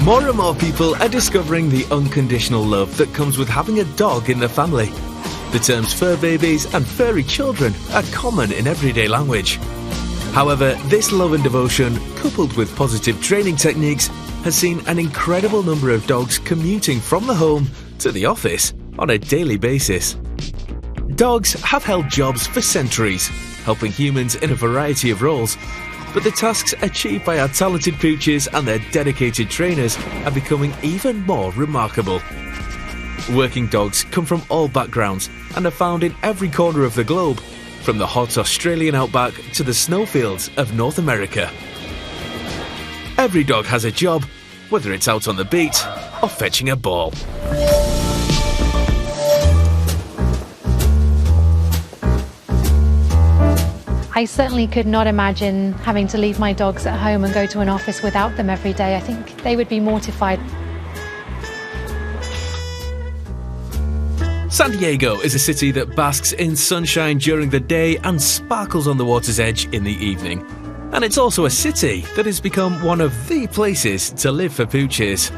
More and more people are discovering the unconditional love that comes with having a dog in their family. The terms fur babies and furry children are common in everyday language. However, this love and devotion, coupled with positive training techniques, has seen an incredible number of dogs commuting from the home to the office on a daily basis. Dogs have held jobs for centuries, helping humans in a variety of roles, but the tasks achieved by our talented pooches and their dedicated trainers are becoming even more remarkable. Working dogs come from all backgrounds and are found in every corner of the globe, from the hot Australian outback to the snowfields of North America. Every dog has a job, whether it's out on the beat or fetching a ball. I certainly could not imagine having to leave my dogs at home and go to an office without them every day. I think they would be mortified. San Diego is a city that basks in sunshine during the day and sparkles on the water's edge in the evening. And it's also a city that has become one of the places to live for pooches.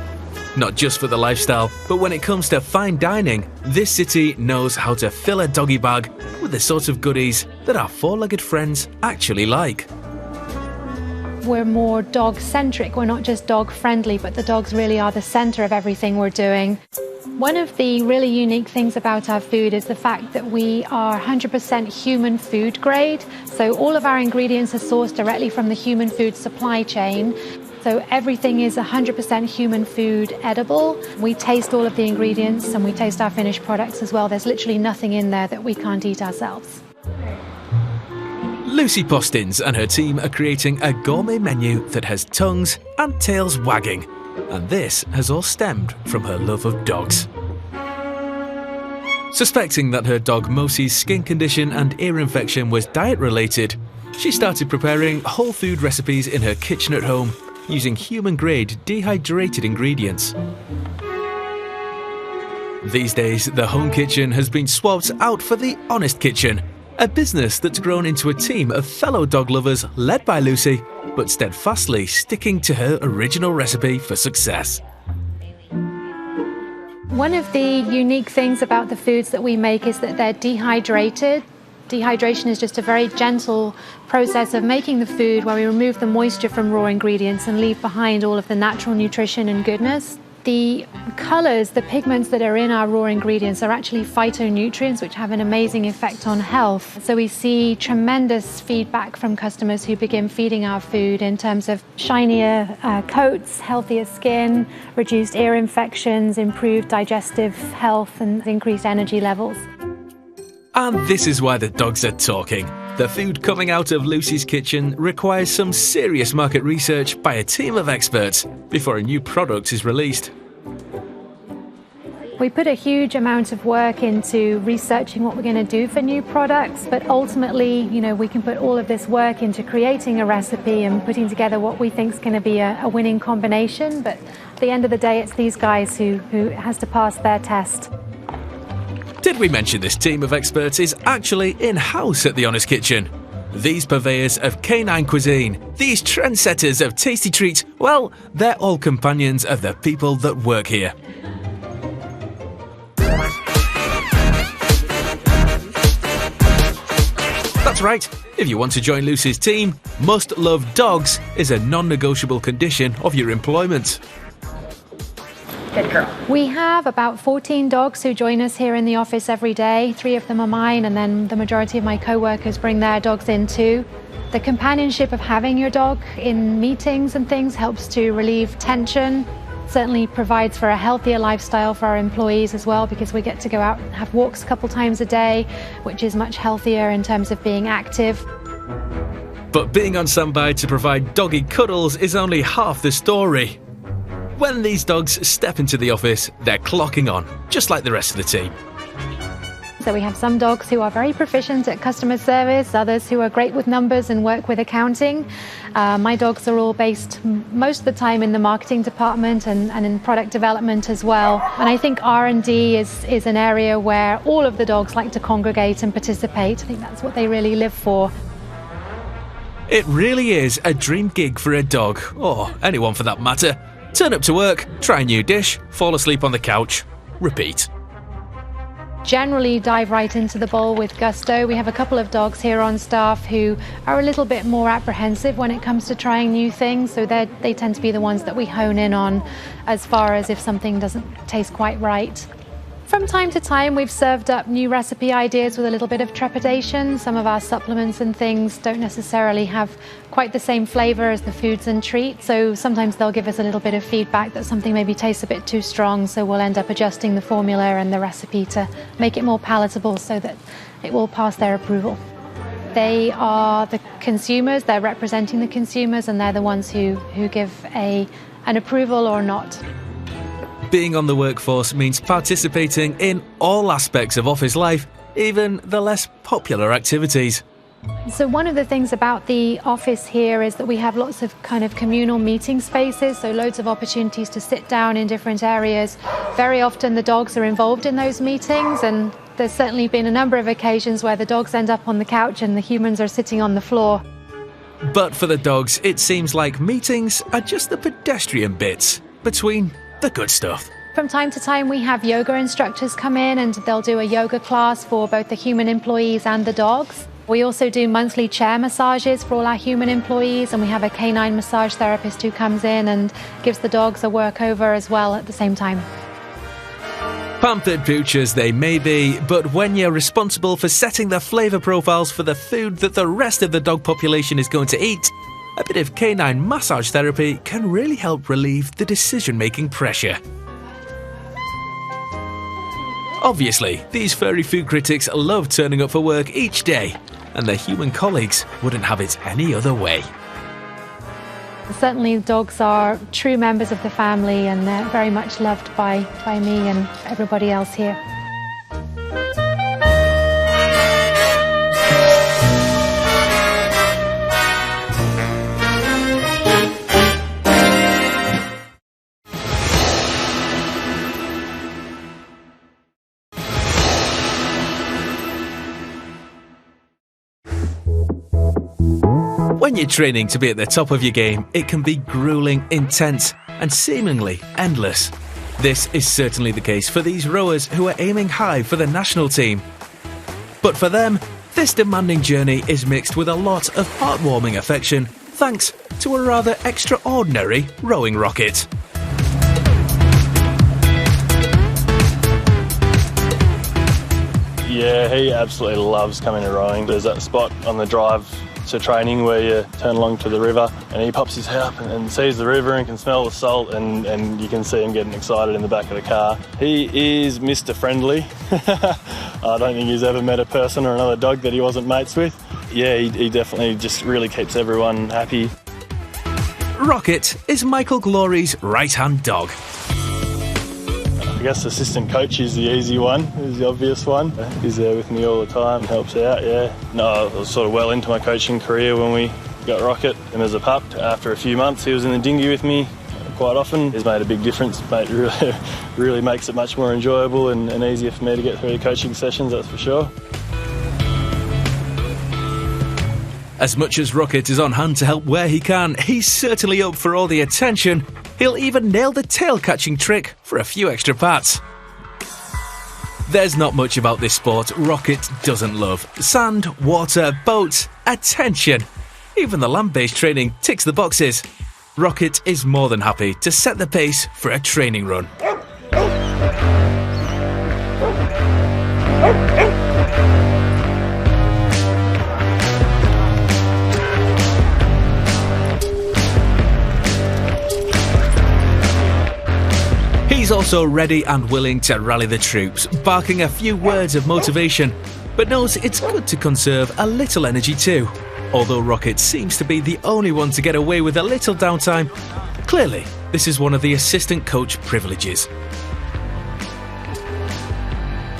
Not just for the lifestyle, but when it comes to fine dining, this city knows how to fill a doggy bag with the sort of goodies that our four-legged friends actually like. We're more dog-centric. We're not just dog-friendly, but the dogs really are the centre of everything we're doing. One of the really unique things about our food is the fact that we are 100% human food grade. So all of our ingredients are sourced directly from the human food supply chain. So everything is 100% human food edible. We taste all of the ingredients and we taste our finished products as well. There's literally nothing in there that we can't eat ourselves. Lucy Postins and her team are creating a gourmet menu that has tongues and tails wagging. And this has all stemmed from her love of dogs. Suspecting that her dog Mosie's skin condition and ear infection was diet-related, she started preparing whole food recipes in her kitchen at home using human-grade dehydrated ingredients. These days, the home kitchen has been swapped out for the Honest Kitchen, a business that's grown into a team of fellow dog lovers led by Lucy, but steadfastly sticking to her original recipe for success. One of the unique things about the foods that we make is that they're dehydrated. Dehydration is just a very gentle process of making the food where we remove the moisture from raw ingredients and leave behind all of the natural nutrition and goodness. The colours, the pigments that are in our raw ingredients are actually phytonutrients which have an amazing effect on health. So we see tremendous feedback from customers who begin feeding our food in terms of shinier coats, healthier skin, reduced ear infections, improved digestive health and increased energy levels. And this is why the dogs are talking. The food coming out of Lucy's kitchen requires some serious market research by a team of experts before a new product is released. We put a huge amount of work into researching what we're going to do for new products, but ultimately, we can put all of this work into creating a recipe and putting together what we think is going to be a winning combination. But at the end of the day, it's these guys who has to pass their test. Did we mention this team of experts is actually in-house at the Honest Kitchen? These purveyors of canine cuisine, these trendsetters of tasty treats, well, they're all companions of the people that work here. That's right, if you want to join Lucy's team, must love dogs is a non-negotiable condition of your employment. Good girl. We have about 14 dogs who join us here in the office every day. 3 of them are mine, and then the majority of my co-workers bring their dogs in too. The companionship of having your dog in meetings and things helps to relieve tension. Certainly provides for a healthier lifestyle for our employees as well, because we get to go out and have walks a couple times a day, which is much healthier in terms of being active. But being on standby to provide doggy cuddles is only half the story. When these dogs step into the office, they're clocking on, just like the rest of the team. So we have some dogs who are very proficient at customer service, others who are great with numbers and work with accounting. My dogs are all based most of the time in the marketing department and in product development as well. And I think R&D is an area where all of the dogs like to congregate and participate. I think that's what they really live for. It really is a dream gig for a dog, or anyone for that matter. Turn up to work, try a new dish, fall asleep on the couch, repeat. Generally dive right into the bowl with gusto. We have a couple of dogs here on staff who are a little bit more apprehensive when it comes to trying new things, so they tend to be the ones that we hone in on as far as if something doesn't taste quite right. From time to time, we've served up new recipe ideas with a little bit of trepidation. Some of our supplements and things don't necessarily have quite the same flavour as the foods and treats, so sometimes they'll give us a little bit of feedback that something maybe tastes a bit too strong, so we'll end up adjusting the formula and the recipe to make it more palatable so that it will pass their approval. They are the consumers, they're representing the consumers, and they're the ones who give an approval or not. Being on the workforce means participating in all aspects of office life, even the less popular activities. So one of the things about the office here is that we have lots of kind of communal meeting spaces, so loads of opportunities to sit down in different areas. Very often the dogs are involved in those meetings, and there's certainly been a number of occasions where the dogs end up on the couch and the humans are sitting on the floor. But for the dogs, it seems like meetings are just the pedestrian bits between the good stuff. From time to time we have yoga instructors come in and they'll do a yoga class for both the human employees and the dogs. We also do monthly chair massages for all our human employees, and we have a canine massage therapist who comes in and gives the dogs a workover as well at the same time. Pampered poochers they may be, but when you're responsible for setting the flavour profiles for the food that the rest of the dog population is going to eat, a bit of canine massage therapy can really help relieve the decision-making pressure. Obviously, these furry food critics love turning up for work each day, and their human colleagues wouldn't have it any other way. Certainly dogs are true members of the family, and they're very much loved by me and everybody else here. When you're training to be at the top of your game, it can be grueling, intense, and seemingly endless. This is certainly the case for these rowers who are aiming high for the national team. But for them, this demanding journey is mixed with a lot of heartwarming affection, thanks to a rather extraordinary rowing rocket. Yeah, he absolutely loves coming to rowing. There's that spot on the drive to training where you turn along to the river, and he pops his head up and sees the river and can smell the salt, and you can see him getting excited in the back of the car. He is Mr. Friendly. I don't think he's ever met a person or another dog that he wasn't mates with. Yeah, he definitely just really keeps everyone happy. Rocket is Michael Glory's right-hand dog. I guess assistant coach is the easy one, is the obvious one. He's there with me all the time, helps out, yeah. No, I was sort of well into my coaching career when we got Rocket. And as a pup, after a few months, he was in the dinghy with me quite often. He's made a big difference, mate. Really makes it much more enjoyable and easier for me to get through the coaching sessions, that's for sure. As much as Rocket is on hand to help where he can, he's certainly up for all the attention. He'll even nail the tail-catching trick for a few extra pats. There's not much about this sport Rocket doesn't love. Sand, water, boats, attention. Even the land-based training ticks the boxes. Rocket is more than happy to set the pace for a training run. He's also ready and willing to rally the troops, barking a few words of motivation, but knows it's good to conserve a little energy too. Although Rocket seems to be the only one to get away with a little downtime, clearly this is one of the assistant coach privileges.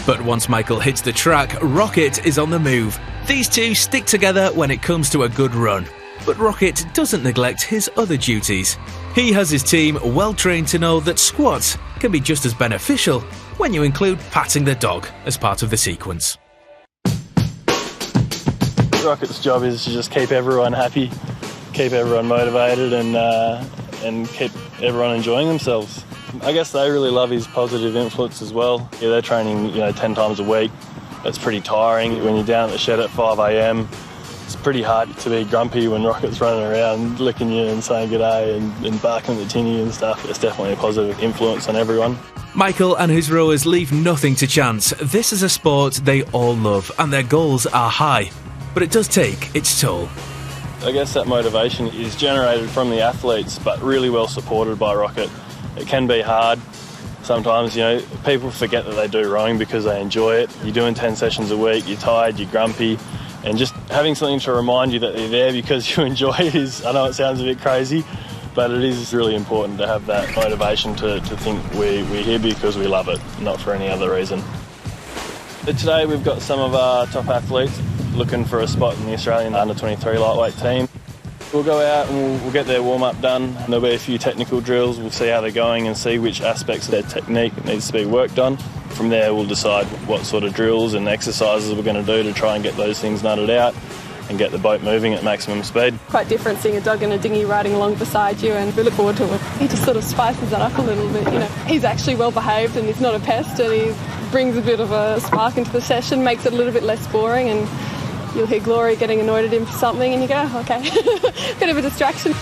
But once Michael hits the track, Rocket is on the move. These two stick together when it comes to a good run. But Rocket doesn't neglect his other duties. He has his team well trained to know that squats can be just as beneficial when you include patting the dog as part of the sequence. Rocket's job is to just keep everyone happy, keep everyone motivated, and and keep everyone enjoying themselves. I guess they really love his positive influence as well. Yeah, they're training 10 times a week. It's pretty tiring when you're down at the shed at 5 a.m. It's pretty hard to be grumpy when Rocket's running around licking you and saying g'day and barking at the tinny and stuff. It's definitely a positive influence on everyone. Michael and his rowers leave nothing to chance. This is a sport they all love and their goals are high, but it does take its toll. I guess that motivation is generated from the athletes, but really well supported by Rocket. It can be hard. Sometimes, people forget that they do rowing because they enjoy it. You're doing 10 sessions a week, you're tired, you're grumpy, and just having something to remind you that you're there because you enjoy it is, I know it sounds a bit crazy, but it is really important to have that motivation to think we're here because we love it, not for any other reason. Today we've got some of our top athletes looking for a spot in the Australian under-23 lightweight team. We'll go out and we'll get their warm-up done. There'll be a few technical drills. We'll see how they're going and see which aspects of their technique needs to be worked on. From there, we'll decide what sort of drills and exercises we're going to do to try and get those things nutted out and get the boat moving at maximum speed. Quite different seeing a dog in a dinghy riding along beside you, and we look forward to it. He just sort of spices it up a little bit, He's actually well behaved and he's not a pest, and he brings a bit of a spark into the session, makes it a little bit less boring, and you'll hear Glory getting annoyed at him for something and you go, okay, bit of a distraction.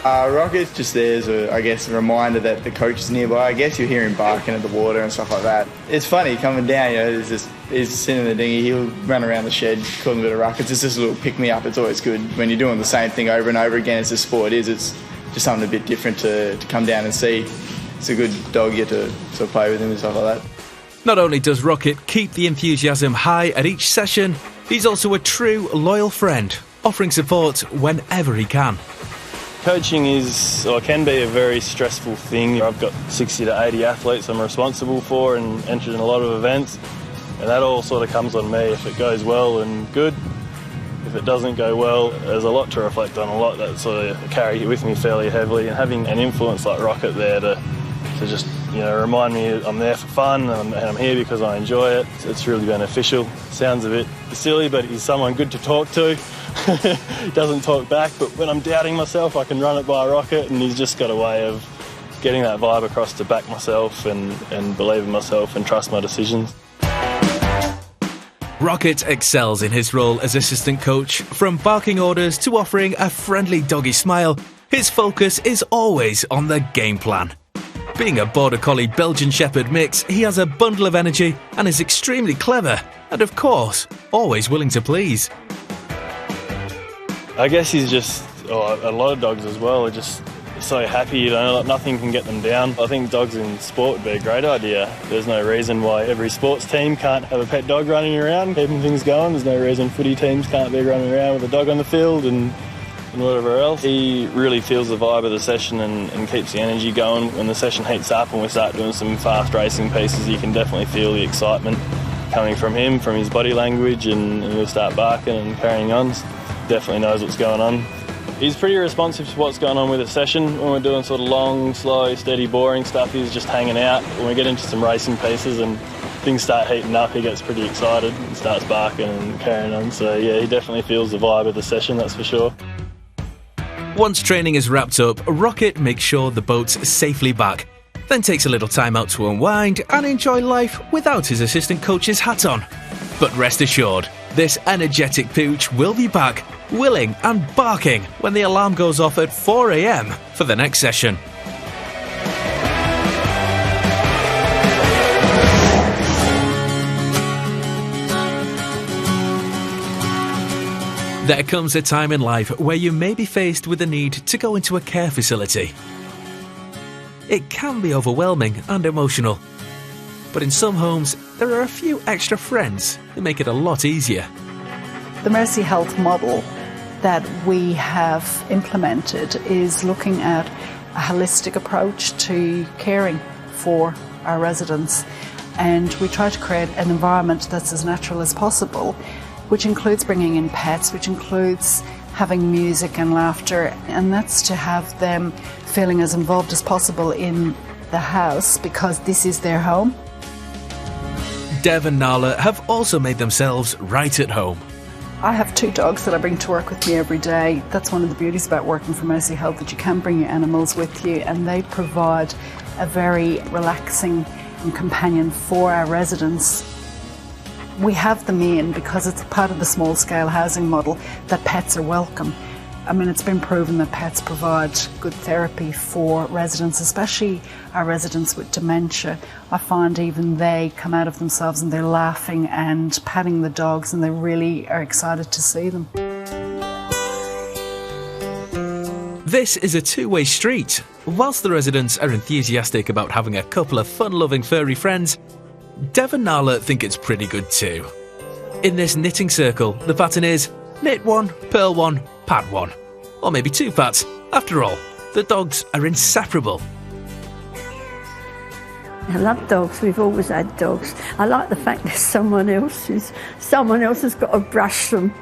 Rocket's just there as a reminder that the coach is nearby. I guess you'll hear him barking at the water and stuff like that. It's funny coming down, he's sitting in the dinghy, he'll run around the shed, cause a bit of ruckus. It's just a little pick-me-up. It's always good when you're doing the same thing over and over again as the sport is. It's just something a bit different to come down and see. It's a good dog, you get to sort of play with him and stuff like that. Not only does Rocket keep the enthusiasm high at each session, he's also a true loyal friend, offering support whenever he can. Coaching can be a very stressful thing. I've got 60 to 80 athletes I'm responsible for and entered in a lot of events, and that all sort of comes on me. If it goes well and good, if it doesn't go well, there's a lot to reflect on, a lot that sort of carry with me fairly heavily, and having an influence like Rocket there to just remind me I'm there for fun and I'm here because I enjoy it. It's really beneficial. Sounds a bit silly, but he's someone good to talk to. He doesn't talk back, but when I'm doubting myself, I can run it by Rocket, and he's just got a way of getting that vibe across to back myself and believe in myself and trust my decisions. Rocket excels in his role as assistant coach. From barking orders to offering a friendly doggy smile, his focus is always on the game plan. Being a Border Collie Belgian Shepherd mix, he has a bundle of energy and is extremely clever and, of course, always willing to please. I guess he's just, a lot of dogs as well, are just so happy, nothing can get them down. I think dogs in sport would be a great idea. There's no reason why every sports team can't have a pet dog running around, keeping things going. There's no reason footy teams can't be running around with a dog on the field and whatever else. He really feels the vibe of the session and keeps the energy going. When the session heats up and we start doing some fast racing pieces, you can definitely feel the excitement coming from him, from his body language, and he'll start barking and carrying on. Definitely knows what's going on. He's pretty responsive to what's going on with the session. When we're doing sort of long, slow, steady, boring stuff, he's just hanging out. When we get into some racing pieces and things start heating up, he gets pretty excited and starts barking and carrying on. So yeah, he definitely feels the vibe of the session, that's for sure. Once training is wrapped up, Rocket makes sure the boat's safely back, then takes a little time out to unwind and enjoy life without his assistant coach's hat on. But rest assured, this energetic pooch will be back, willing and barking when the alarm goes off at 4 a.m. for the next session. There comes a time in life where you may be faced with the need to go into a care facility. It can be overwhelming and emotional, but in some homes there are a few extra friends that make it a lot easier. The Mercy Health model that we have implemented is looking at a holistic approach to caring for our residents, and we try to create an environment that's as natural as possible, which includes bringing in pets, which includes having music and laughter, and that's to have them feeling as involved as possible in the house because this is their home. Dev and Nala have also made themselves right at home. I have 2 dogs that I bring to work with me every day. That's one of the beauties about working for Mercy Health, that you can bring your animals with you, and they provide a very relaxing companion for our residents. We have them in because it's part of the small-scale housing model that pets are welcome. I mean, it's been proven that pets provide good therapy for residents, especially our residents with dementia. I find even they come out of themselves and they're laughing and patting the dogs, and they really are excited to see them. This is a two-way street. Whilst the residents are enthusiastic about having a couple of fun-loving furry friends, Dev and Nala think it's pretty good too. In this knitting circle, the pattern is knit one, purl one, pat one. Or maybe 2 pats. After all, the dogs are inseparable. I love dogs. We've always had dogs. I like the fact there's someone else has got to brush them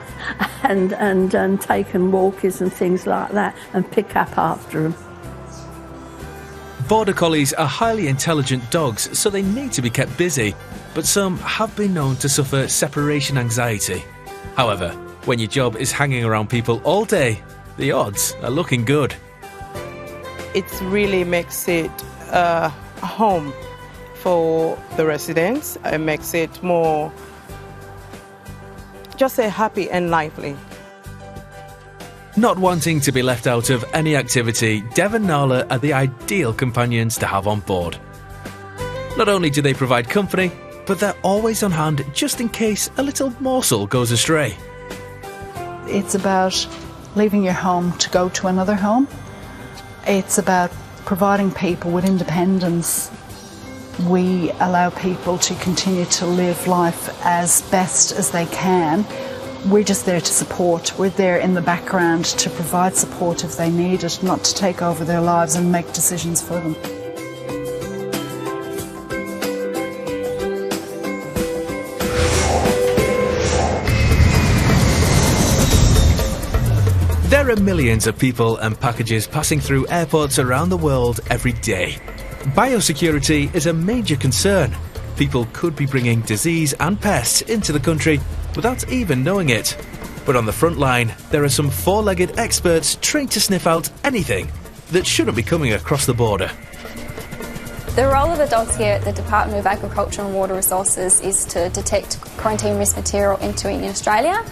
and take them walkies and things like that and pick up after them. Border Collies are highly intelligent dogs, so they need to be kept busy, but some have been known to suffer separation anxiety. However, when your job is hanging around people all day, the odds are looking good. It really makes it a home for the residents. It makes it more, just say, happy and lively. Not wanting to be left out of any activity, Dev and Nala are the ideal companions to have on board. Not only do they provide company, but they're always on hand just in case a little morsel goes astray. It's about leaving your home to go to another home. It's about providing people with independence. We allow people to continue to live life as best as they can. We're just there to support. We're there in the background to provide support if they need it, not to take over their lives and make decisions for them. There are millions of people and packages passing through airports around the world every day. Biosecurity is a major concern. People could be bringing disease and pests into the country without even knowing it. But on the front line, there are some four-legged experts trained to sniff out anything that shouldn't be coming across the border. The role of the dogs here at the Department of Agriculture and Water Resources is to detect quarantine risk material entering Australia.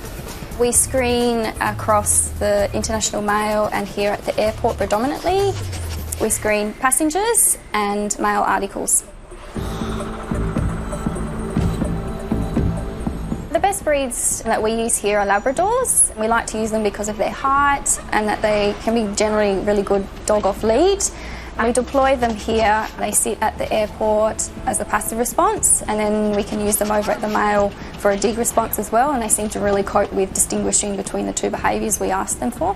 We screen across the international mail and here at the airport predominantly. We screen passengers and mail articles. The best breeds that we use here are Labradors. We like to use them because of their height and that they can be generally really good dog off lead. We deploy them here. They sit at the airport as a passive response, and then we can use them over at the mail for a dig response as well, and they seem to really cope with distinguishing between the two behaviours we ask them for.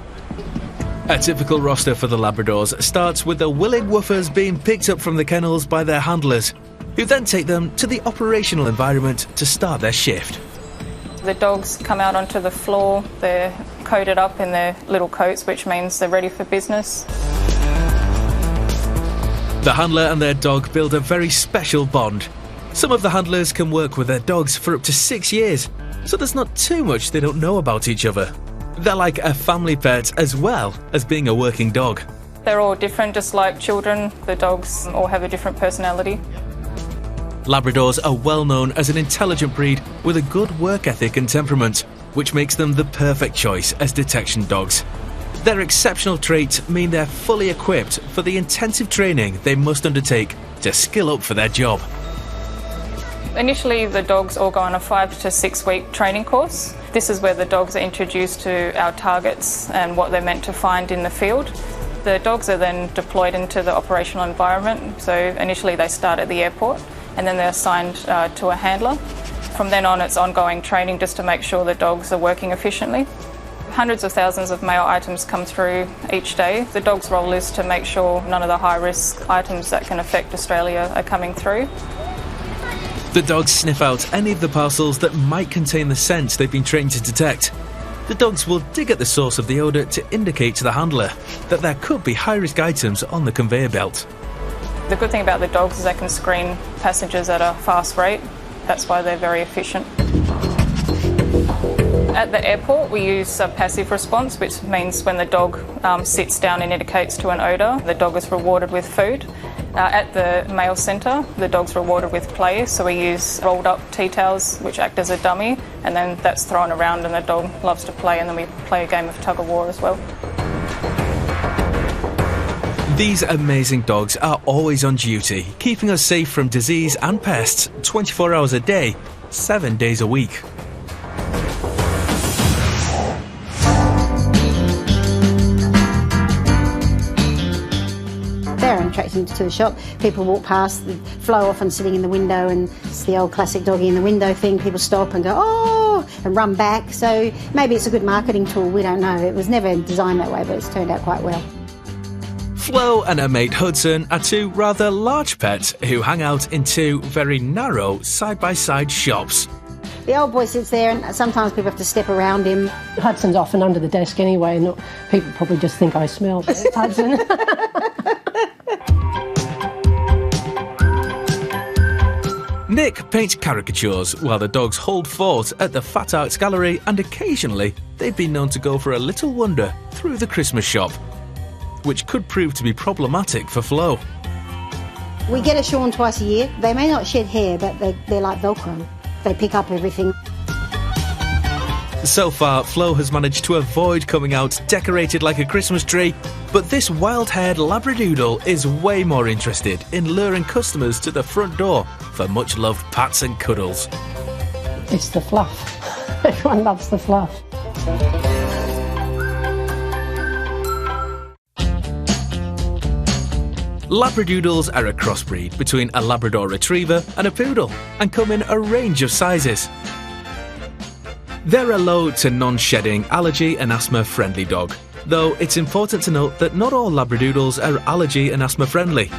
A typical roster for the Labradors starts with the willing woofers being picked up from the kennels by their handlers, who then take them to the operational environment to start their shift. The dogs come out onto the floor. They're coated up in their little coats, which means they're ready for business. The handler and their dog build a very special bond. Some of the handlers can work with their dogs for up to 6 years, so there's not too much they don't know about each other. They're like a family pet as well as being a working dog. They're all different, just like children. The dogs all have a different personality. Labradors are well known as an intelligent breed with a good work ethic and temperament, which makes them the perfect choice as detection dogs. Their exceptional traits mean they're fully equipped for the intensive training they must undertake to skill up for their job. Initially, the dogs all go on a 5 to 6 week training course. This is where the dogs are introduced to our targets and what they're meant to find in the field. The dogs are then deployed into the operational environment. So initially they start at the airport and then they're assigned to a handler. From then on, it's ongoing training just to make sure the dogs are working efficiently. Hundreds of thousands of mail items come through each day. The dog's role is to make sure none of the high-risk items that can affect Australia are coming through. The dogs sniff out any of the parcels that might contain the scent they've been trained to detect. The dogs will dig at the source of the odour to indicate to the handler that there could be high-risk items on the conveyor belt. The good thing about the dogs is they can screen passengers at a fast rate. That's why they're very efficient. At the airport, we use a passive response, which means when the dog sits down and indicates to an odour, the dog is rewarded with food. At the mail centre, the dog's rewarded with play, so we use rolled up tea towels which act as a dummy, and then that's thrown around and the dog loves to play, and then we play a game of tug of war as well. These amazing dogs are always on duty, keeping us safe from disease and pests 24 hours a day, 7 days a week. They're an attraction to the shop. People walk past, Flo often sitting in the window, and it's the old classic doggy in the window thing. People stop and go, oh, and run back. So maybe it's a good marketing tool, we don't know. It was never designed that way, but it's turned out quite well. Flo and her mate Hudson are two rather large pets who hang out in two very narrow side-by-side shops. The old boy sits there and sometimes people have to step around him. Hudson's often under the desk anyway, and people probably just think I smell. Hudson. Nick paints caricatures while the dogs hold fort at the Fat Arts Gallery, and occasionally they've been known to go for a little wander through the Christmas shop, which could prove to be problematic for Flo. We get a shorn twice a year. They may not shed hair, but they're like Velcro. They pick up everything. So far, Flo has managed to avoid coming out decorated like a Christmas tree, but this wild-haired Labradoodle is way more interested in luring customers to the front door for much-loved pats and cuddles. It's the fluff. Everyone loves the fluff. Labradoodles are a crossbreed between a Labrador Retriever and a Poodle and come in a range of sizes. They're a low to non-shedding, allergy and asthma friendly dog, though it's important to note that not all Labradoodles are allergy and asthma friendly.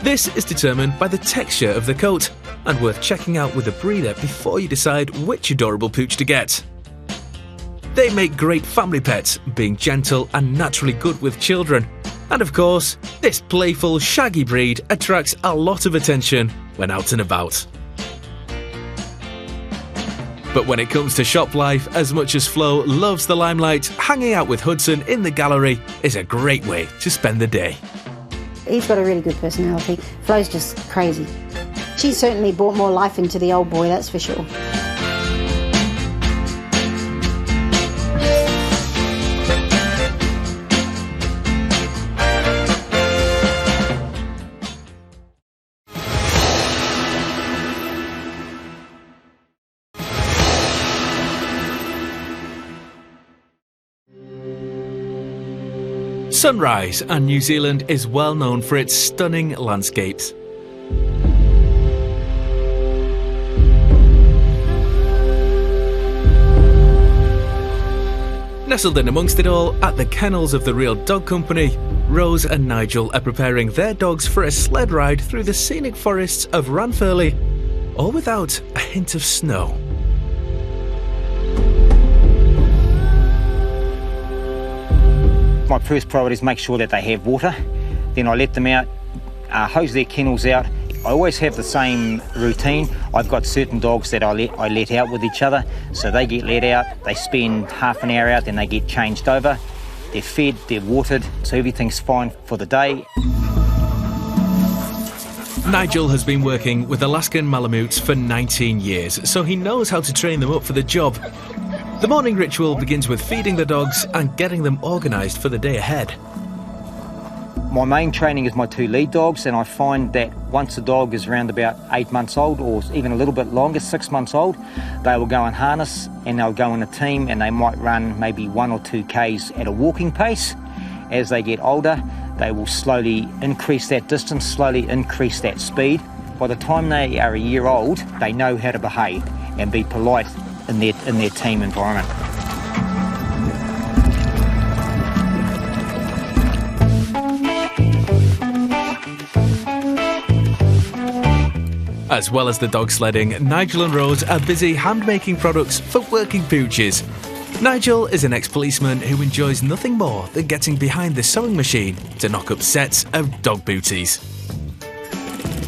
This is determined by the texture of the coat, and worth checking out with a breeder before you decide which adorable pooch to get. They make great family pets, being gentle and naturally good with children. And of course, this playful, shaggy breed attracts a lot of attention when out and about. But when it comes to shop life, as much as Flo loves the limelight, hanging out with Hudson in the gallery is a great way to spend the day. He's got a really good personality. Flo's just crazy. She's certainly brought more life into the old boy, that's for sure. Sunrise, and New Zealand is well known for its stunning landscapes. Nestled in amongst it all, at the kennels of the Real Dog Company, Rose and Nigel are preparing their dogs for a sled ride through the scenic forests of Ranfurly, all without a hint of snow. My first priority is make sure that they have water. Then I let them out, hose their kennels out. I always have the same routine. I've got certain dogs that I let out with each other. So they get let out, they spend half an hour out, then they get changed over. They're fed, they're watered, so everything's fine for the day. Nigel has been working with Alaskan Malamutes for 19 years, so he knows how to train them up for the job. The morning ritual begins with feeding the dogs and getting them organised for the day ahead. My main training is my two lead dogs, and I find that once a dog is around about 8 months old, or even a little bit longer, 6 months old, they will go in harness and they'll go in a team, and they might run maybe 1 or 2 Ks at a walking pace. As they get older, they will slowly increase that distance, slowly increase that speed. By the time they are a year old, they know how to behave and be polite in their team environment. As well as the dog sledding, Nigel and Rose are busy hand-making products for working pooches. Nigel is an ex-policeman who enjoys nothing more than getting behind the sewing machine to knock up sets of dog booties.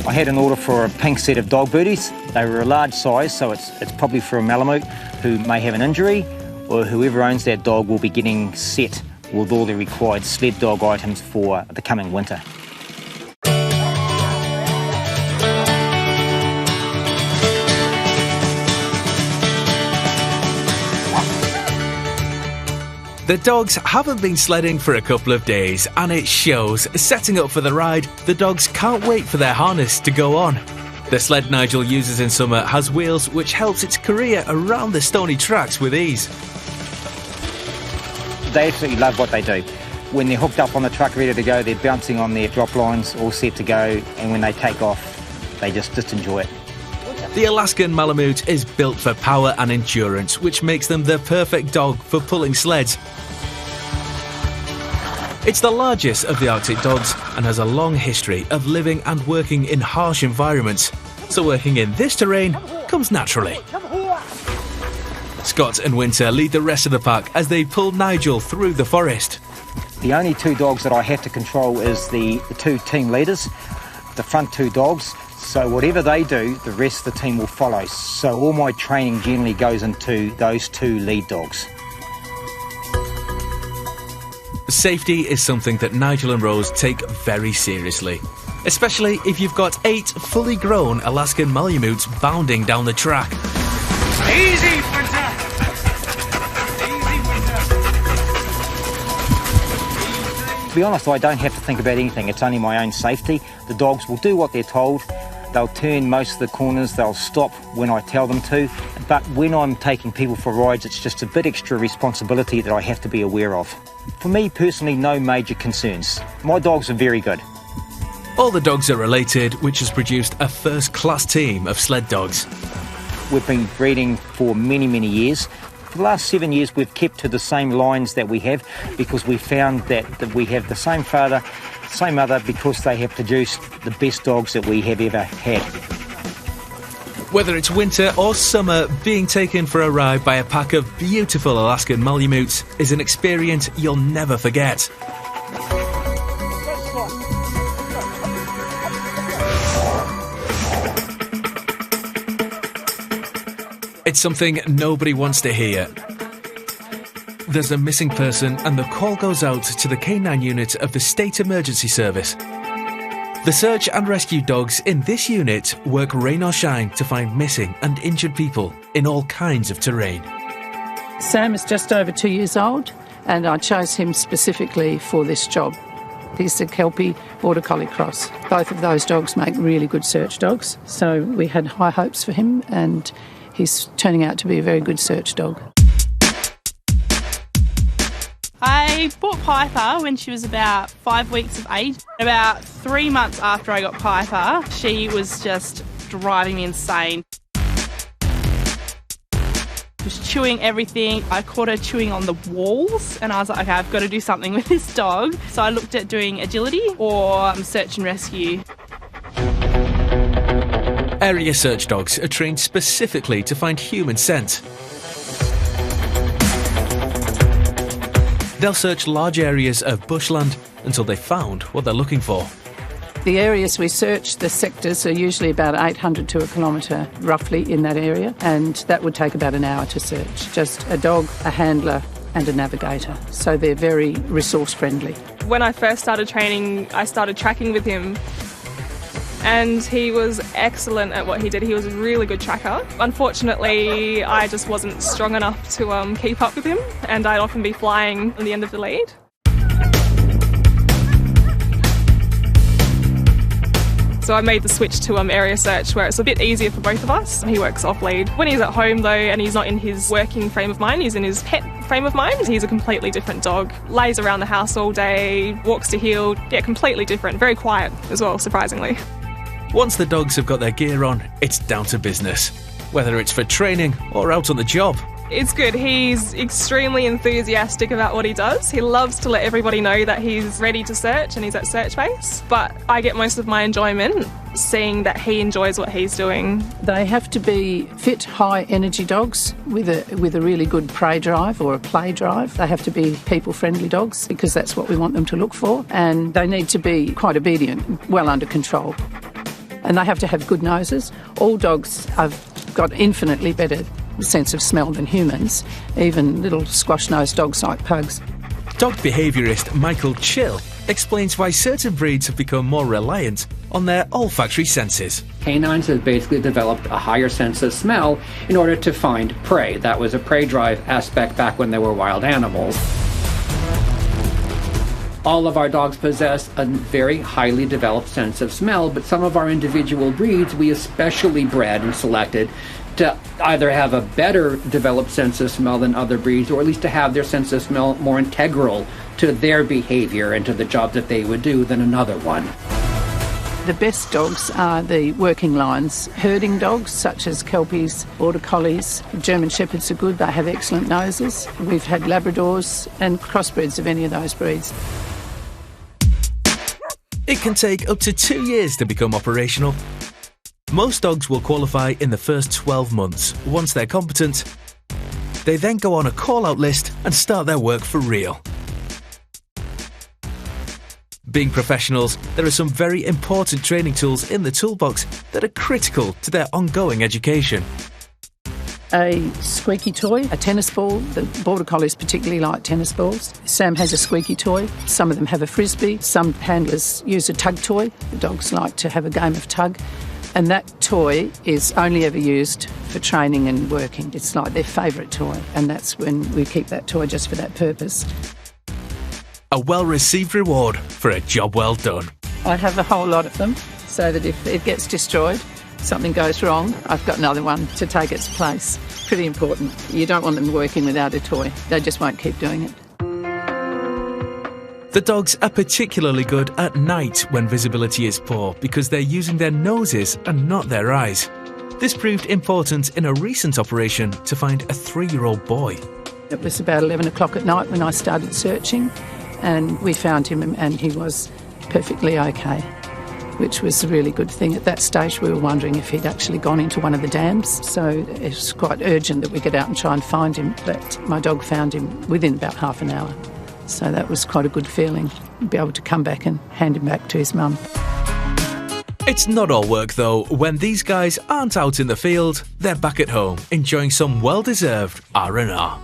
I had an order for a pink set of dog booties. They were a large size, so it's probably for a Malamute who may have an injury, or whoever owns that dog will be getting set with all the required sled dog items for the coming winter. The dogs haven't been sledding for a couple of days, and it shows. Setting up for the ride, the dogs can't wait for their harness to go on. The sled Nigel uses in summer has wheels which helps its career around the stony tracks with ease. They absolutely love what they do. When they're hooked up on the truck ready to go, they're bouncing on their drop lines, all set to go, and when they take off, they just enjoy it. The Alaskan Malamute is built for power and endurance, which makes them the perfect dog for pulling sleds. It's the largest of the Arctic dogs and has a long history of living and working in harsh environments, so working in this terrain comes naturally. Scott and Winter lead the rest of the pack as they pull Nigel through the forest. The only two dogs that I have to control is the two team leaders, the front two dogs. So whatever they do, the rest of the team will follow. So all my training generally goes into those two lead dogs. Safety is something that Nigel and Rose take very seriously, especially if you've got 8 fully grown Alaskan Malamutes bounding down the track. Easy, Winter! To be honest, I don't have to think about anything. It's only my own safety. The dogs will do what they're told. They'll turn most of the corners. They'll stop when I tell them to. But when I'm taking people for rides, it's just a bit extra responsibility that I have to be aware of. For me personally, no major concerns. My dogs are very good. All the dogs are related, which has produced a first-class team of sled dogs. We've been breeding for many, many years. For the last 7 years, we've kept to the same lines that we have because we found that we have the same father, same mother, because they have produced the best dogs that we have ever had. Whether it's winter or summer, being taken for a ride by a pack of beautiful Alaskan Malamutes is an experience you'll never forget. It's something nobody wants to hear. There's a missing person and the call goes out to the K9 unit of the State Emergency Service. The search and rescue dogs in this unit work rain or shine to find missing and injured people in all kinds of terrain. Sam is just over 2 years old and I chose him specifically for this job. He's the Kelpie Border Collie Cross. Both of those dogs make really good search dogs, so we had high hopes for him and he's turning out to be a very good search dog. I bought Piper when she was about 5 weeks of age. About 3 months after I got Piper, she was just driving me insane. She was chewing everything. I caught her chewing on the walls and I was like, okay, I've got to do something with this dog. So I looked at doing agility or search and rescue. Area search dogs are trained specifically to find human scent. They'll search large areas of bushland until they've found what they're looking for. The areas we search, the sectors, are usually about 800 to a kilometre roughly in that area, and that would take about an hour to search. Just a dog, a handler and a navigator, so they're very resource friendly. When I first started training, I started tracking with him. And he was excellent at what he did. He was a really good tracker. Unfortunately, I just wasn't strong enough to keep up with him, and I'd often be flying on the end of the lead. So I made the switch to area search, where it's a bit easier for both of us. He works off lead. When he's at home though, and he's not in his working frame of mind, he's in his pet frame of mind, he's a completely different dog. Lays around the house all day, walks to heel. Yeah, completely different. Very quiet as well, surprisingly. Once the dogs have got their gear on, it's down to business, whether it's for training or out on the job. It's good. He's extremely enthusiastic about what he does. He loves to let everybody know that he's ready to search and he's at search base. But I get most of my enjoyment seeing that he enjoys what he's doing. They have to be fit, high energy dogs with a really good prey drive or a play drive. They have to be people-friendly dogs because that's what we want them to look for. And they need to be quite obedient, well under control. and they have to have good noses. All dogs have got infinitely better sense of smell than humans, even little squash-nosed dogs like pugs. Dog behaviourist Michael Chill explains why certain breeds have become more reliant on their olfactory senses. Canines have basically developed a higher sense of smell in order to find prey. That was a prey drive aspect back when they were wild animals. All of our dogs possess a very highly developed sense of smell, but some of our individual breeds we especially bred and selected to either have a better developed sense of smell than other breeds, or at least to have their sense of smell more integral to their behaviour and to the job that they would do than another one. The best dogs are the working lines. Herding dogs, such as Kelpies, Border Collies, German Shepherds are good, they have excellent noses. We've had Labradors and crossbreds of any of those breeds. It can take up to 2 years to become operational. Most dogs will qualify in the first 12 months. Once they're competent, they then go on a call-out list and start their work for real. Being professionals, there are some very important training tools in the toolbox that are critical to their ongoing education. A squeaky toy, a tennis ball. The Border Collies particularly like tennis balls. Sam has a squeaky toy. Some of them have a frisbee. Some handlers use a tug toy. The dogs like to have a game of tug. And that toy is only ever used for training and working. It's like their favourite toy, and that's when we keep that toy just for that purpose. A well-received reward for a job well done. I have a whole lot of them, so that if it gets destroyed, something goes wrong, I've got another one to take its place. Pretty important. You don't want them working without a toy. They just won't keep doing it. The dogs are particularly good at night when visibility is poor because they're using their noses and not their eyes. This proved important in a recent operation to find a 3-year-old boy. It was about 11 o'clock at night when I started searching, and we found him and he was perfectly okay, which was a really good thing. At that stage we were wondering if he'd actually gone into one of the dams, so it was quite urgent that we get out and try and find him, but my dog found him within about half an hour. So that was quite a good feeling, be able to come back and hand him back to his mum. It's not all work though. When these guys aren't out in the field, they're back at home, enjoying some well-deserved R&R.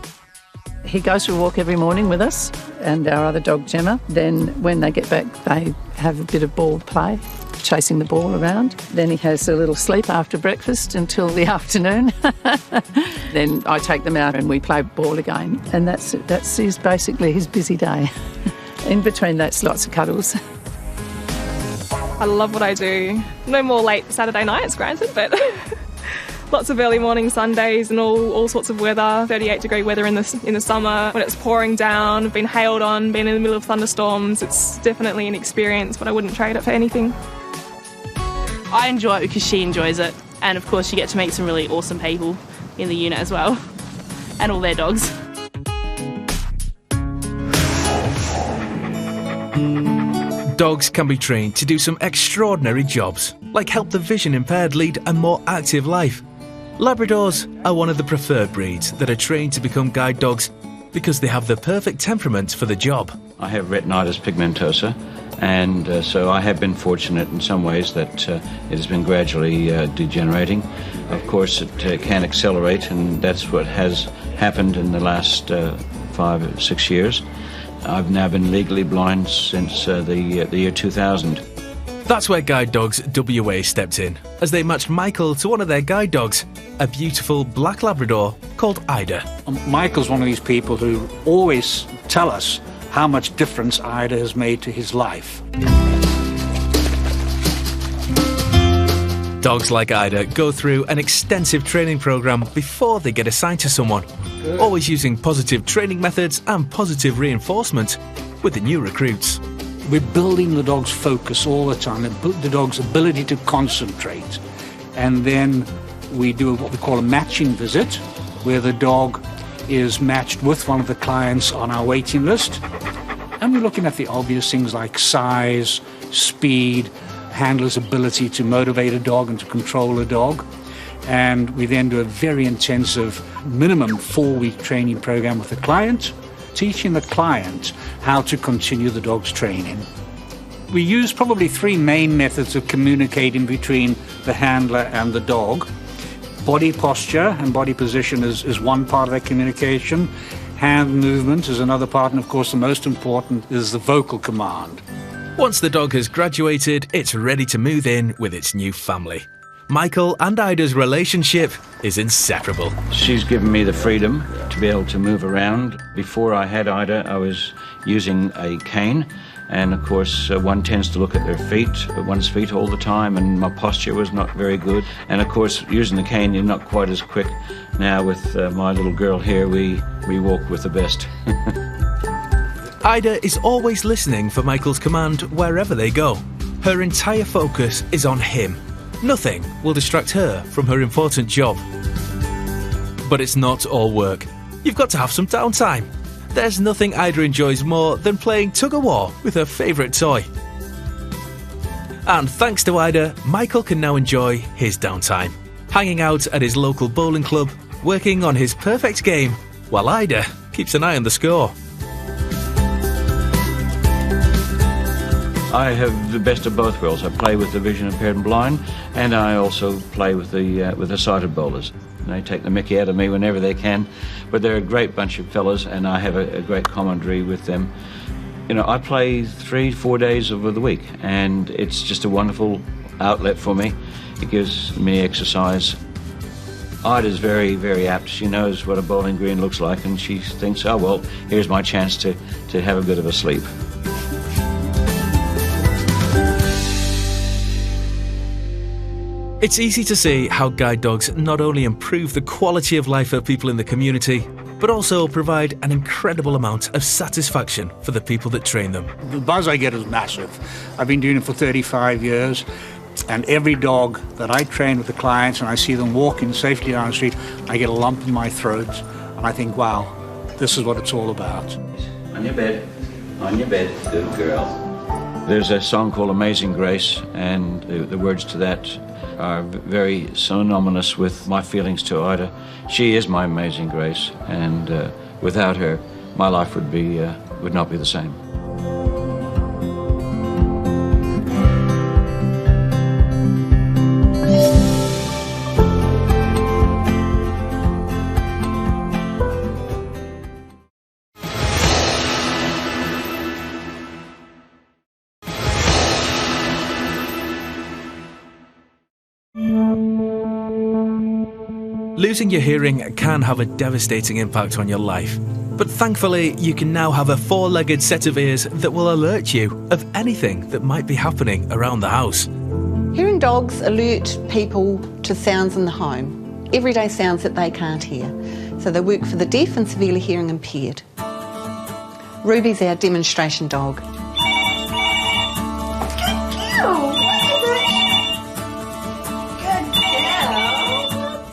He goes for a walk every morning with us and our other dog Gemma. Then when they get back, they have a bit of ball play, chasing the ball around. Then he has a little sleep after breakfast until the afternoon. Then I take them out and we play ball again. And that's basically his busy day. In between that's lots of cuddles. I love what I do. No more late Saturday nights, granted, but lots of early morning Sundays and all sorts of weather. 38-degree weather in the summer when it's pouring down. I've been hailed on, been in the middle of thunderstorms. It's definitely an experience, but I wouldn't trade it for anything. I enjoy it because she enjoys it, and of course you get to meet some really awesome people in the unit as well, and all their dogs. Dogs can be trained to do some extraordinary jobs, like help the vision impaired lead a more active life. Labradors are one of the preferred breeds that are trained to become guide dogs because they have the perfect temperament for the job. I have retinitis pigmentosa, and so I have been fortunate in some ways that it has been gradually degenerating. Of course, it can accelerate, and that's what has happened in the last 5 or 6 years. I've now been legally blind since the year 2000. That's where Guide Dogs WA stepped in, as they matched Michael to one of their guide dogs, a beautiful black Labrador called Ida. Michael's one of these people who always tell us how much difference Ida has made to his life. Dogs like Ida go through an extensive training program before they get assigned to someone, always using positive training methods and positive reinforcement with the new recruits. We're building the dog's focus all the time, the dog's ability to concentrate. And then we do what we call a matching visit, where the dog is matched with one of the clients on our waiting list. And we're looking at the obvious things like size, speed, handler's ability to motivate a dog and to control a dog. And we then do a very intensive, minimum 4-week training program with the client, teaching the client how to continue the dog's training. We use probably three main methods of communicating between the handler and the dog. Body posture and body position is one part of that communication. Hand movement is another part, and of course the most important is the vocal command. Once the dog has graduated, it's ready to move in with its new family. Michael and Ida's relationship is inseparable. She's given me the freedom to be able to move around. Before I had Ida, I was using a cane, and of course one tends to look at one's feet all the time, and my posture was not very good. And of course, using the cane, you're not quite as quick. Now with my little girl here, we walk with the best. Ida is always listening for Michael's command wherever they go. Her entire focus is on him. Nothing will distract her from her important job. But it's not all work. You've got to have some downtime. There's nothing Ida enjoys more than playing tug-of-war with her favourite toy. And thanks to Ida, Michael can now enjoy his downtime, hanging out at his local bowling club, working on his perfect game, while Ida keeps an eye on the score. I have the best of both worlds. I play with the vision impaired and blind, and I also play with the sighted bowlers. They take the mickey out of me whenever they can, but they're a great bunch of fellas, and I have a great camaraderie with them. You know, I play 3-4 days of the week, and it's just a wonderful outlet for me. It gives me exercise. Ida's very, very apt. She knows what a bowling green looks like, and she thinks, oh well, here's my chance to have a bit of a sleep. It's easy to see how guide dogs not only improve the quality of life for people in the community, but also provide an incredible amount of satisfaction for the people that train them. The buzz I get is massive. I've been doing it for 35 years, and every dog that I train with the clients and I see them walking safely down the street, I get a lump in my throat, and I think, wow, this is what it's all about. On your bed, good girl. There's a song called Amazing Grace, and the words to that are very synonymous with my feelings to Ida. She is my amazing grace, and without her, my life would not be the same. Losing your hearing can have a devastating impact on your life, but thankfully you can now have a four-legged set of ears that will alert you of anything that might be happening around the house. Hearing dogs alert people to sounds in the home, everyday sounds that they can't hear. So they work for the deaf and severely hearing impaired. Ruby's our demonstration dog.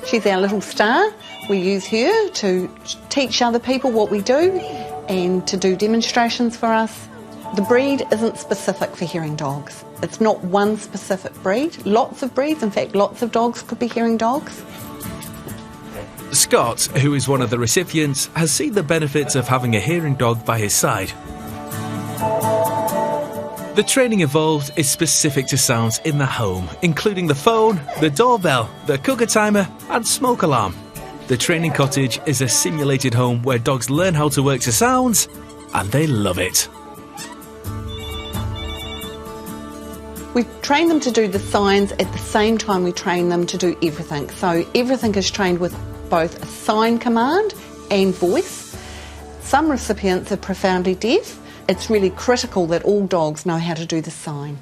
She's our little star. We use her to teach other people what we do and to do demonstrations for us. The breed isn't specific for hearing dogs. It's not one specific breed. Lots of breeds, in fact, lots of dogs could be hearing dogs. Scott, who is one of the recipients, has seen the benefits of having a hearing dog by his side. The training involved is specific to sounds in the home, including the phone, the doorbell, the cooker timer and smoke alarm. The training cottage is a simulated home where dogs learn how to work to sounds, and they love it. We train them to do the signs at the same time we train them to do everything. So everything is trained with both a sign command and voice. Some recipients are profoundly deaf. It's really critical that all dogs know how to do the sign.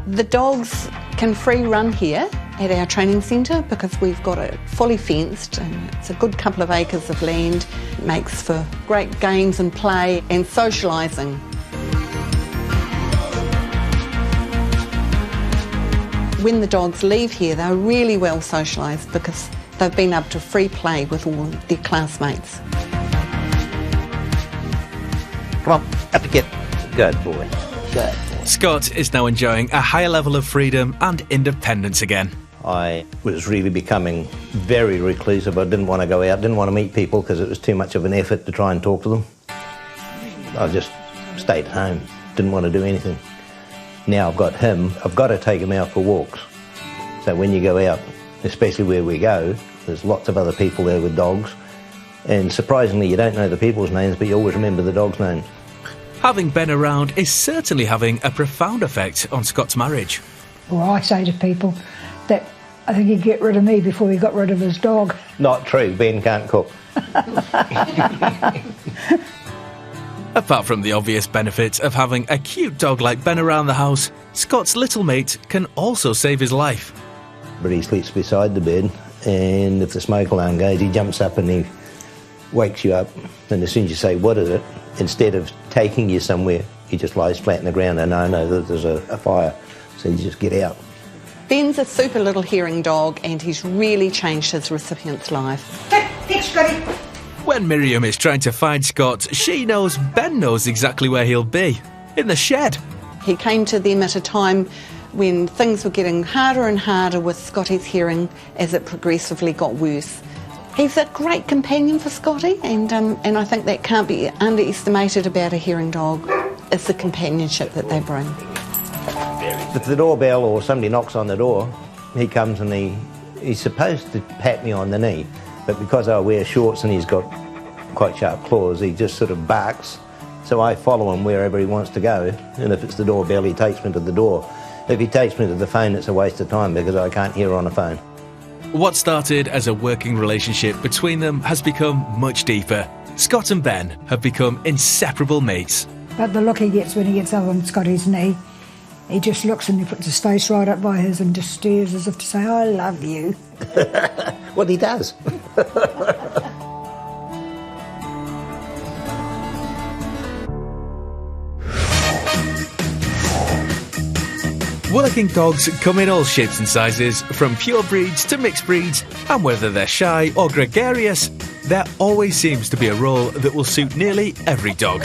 The dogs can free run here at our training centre because we've got it fully fenced and it's a good couple of acres of land. It makes for great games and play and socialising. When the dogs leave here, they're really well socialised because they've been able to free play with all their classmates. Come on, up to get. Good boy. Good boy. Scott is now enjoying a higher level of freedom and independence again. I was really becoming very reclusive. I didn't want to go out, didn't want to meet people because it was too much of an effort to try and talk to them. I just stayed at home, didn't want to do anything. Now I've got him, I've got to take him out for walks. So when you go out, especially where we go, there's lots of other people there with dogs. And surprisingly, you don't know the people's names, but you always remember the dog's names. Having Ben around is certainly having a profound effect on Scott's marriage. Well, I say to people that I think he'd get rid of me before he got rid of his dog. Not true, Ben can't cook. Apart from the obvious benefits of having a cute dog like Ben around the house, Scott's little mate can also save his life. But he sleeps beside the bed, and if the smoke alarm goes, he jumps up and he wakes you up. And as soon as you say, what is it? Instead of taking you somewhere, he just lies flat on the ground and I know that there's a fire. So you just get out. Ben's a super little hearing dog and he's really changed his recipient's life. Thanks, Scotty. When Miriam is trying to find Scott, she knows Ben knows exactly where he'll be. In the shed. He came to them at a time when things were getting harder and harder with Scotty's hearing as it progressively got worse. He's a great companion for Scotty, and I think that can't be underestimated about a hearing dog, is the companionship that they bring. If the doorbell or somebody knocks on the door, he comes and he's supposed to pat me on the knee, but because I wear shorts and he's got quite sharp claws, he just sort of barks. So I follow him wherever he wants to go, and if it's the doorbell, he takes me to the door. If he takes me to the phone, it's a waste of time because I can't hear on the phone. What started as a working relationship between them has become much deeper. Scott and Ben have become inseparable mates. But the look he gets when he gets up on Scotty's knee, he just looks and he puts his face right up by his and just stares as if to say, I love you. Well, he does. Working dogs come in all shapes and sizes, from pure breeds to mixed breeds, and whether they're shy or gregarious, there always seems to be a role that will suit nearly every dog.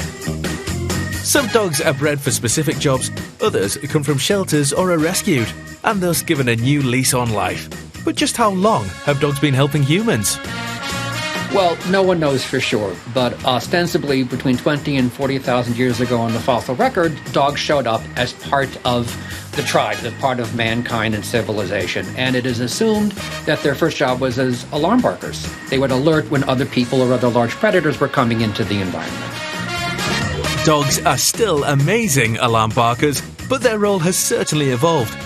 Some dogs are bred for specific jobs, others come from shelters or are rescued, and thus given a new lease on life. But just how long have dogs been helping humans? Well, no one knows for sure, but ostensibly between 20 and 40,000 years ago on the fossil record, dogs showed up as part of the tribe, as part of mankind and civilization, and it is assumed that their first job was as alarm barkers. They would alert when other people or other large predators were coming into the environment. Dogs are still amazing alarm barkers, but their role has certainly evolved.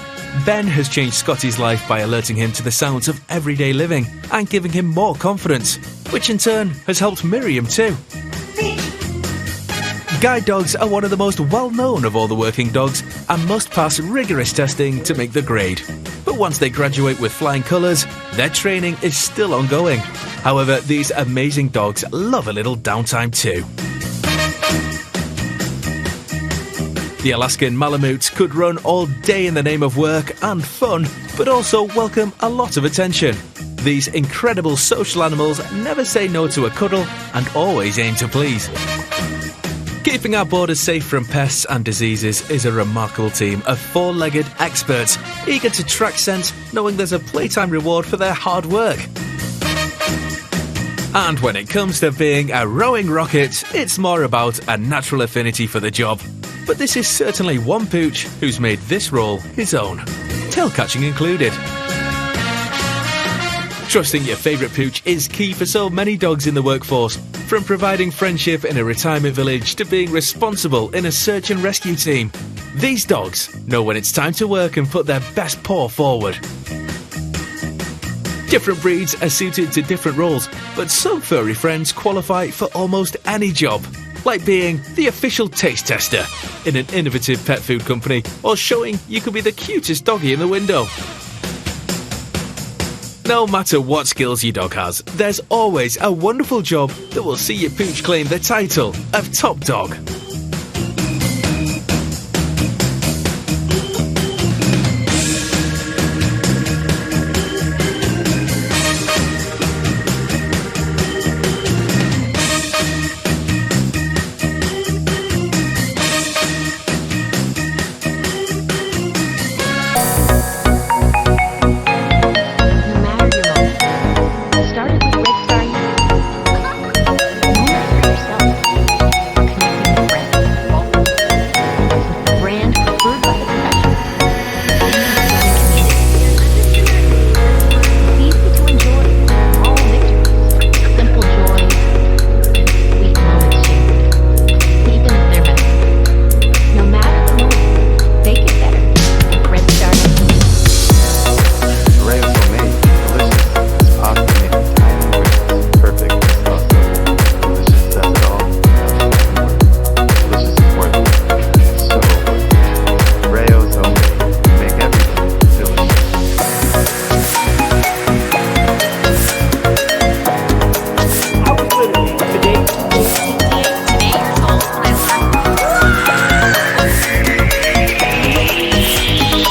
Ben has changed Scotty's life by alerting him to the sounds of everyday living and giving him more confidence, which in turn has helped Miriam too. Guide dogs are one of the most well-known of all the working dogs and must pass rigorous testing to make the grade. But once they graduate with flying colours, their training is still ongoing. However, these amazing dogs love a little downtime too. The Alaskan Malamutes could run all day in the name of work and fun, but also welcome a lot of attention. These incredible social animals never say no to a cuddle and always aim to please. Keeping our borders safe from pests and diseases is a remarkable team of four-legged experts, eager to track scents, knowing there's a playtime reward for their hard work. And when it comes to being a rowing rocket, it's more about a natural affinity for the job. But this is certainly one pooch who's made this role his own, tail catching included. Trusting your favourite pooch is key for so many dogs in the workforce, from providing friendship in a retirement village to being responsible in a search and rescue team. These dogs know when it's time to work and put their best paw forward. Different breeds are suited to different roles, but some furry friends qualify for almost any job, like being the official taste tester in an innovative pet food company, or showing you could be the cutest doggy in the window. No matter what skills your dog has, there's always a wonderful job that will see your pooch claim the title of top dog.